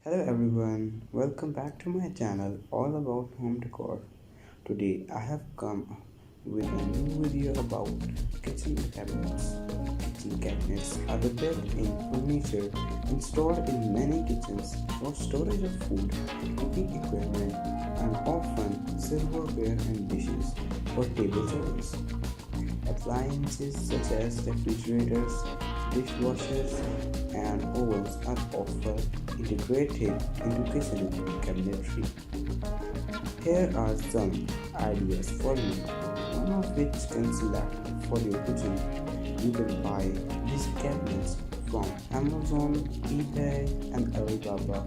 Hello everyone, welcome back to my channel all about home decor. Today I have come with a new video about kitchen cabinets. Kitchen cabinets are the built-in furniture installed in many kitchens for storage of food, cooking equipment, and often silverware and dishes for table service. Appliances such as refrigerators, dishwashers, and ovens are often integrated into kitchen cabinetry. Here are some ideas for you, one of which can select for your kitchen. You can buy these cabinets from Amazon, eBay, and Alibaba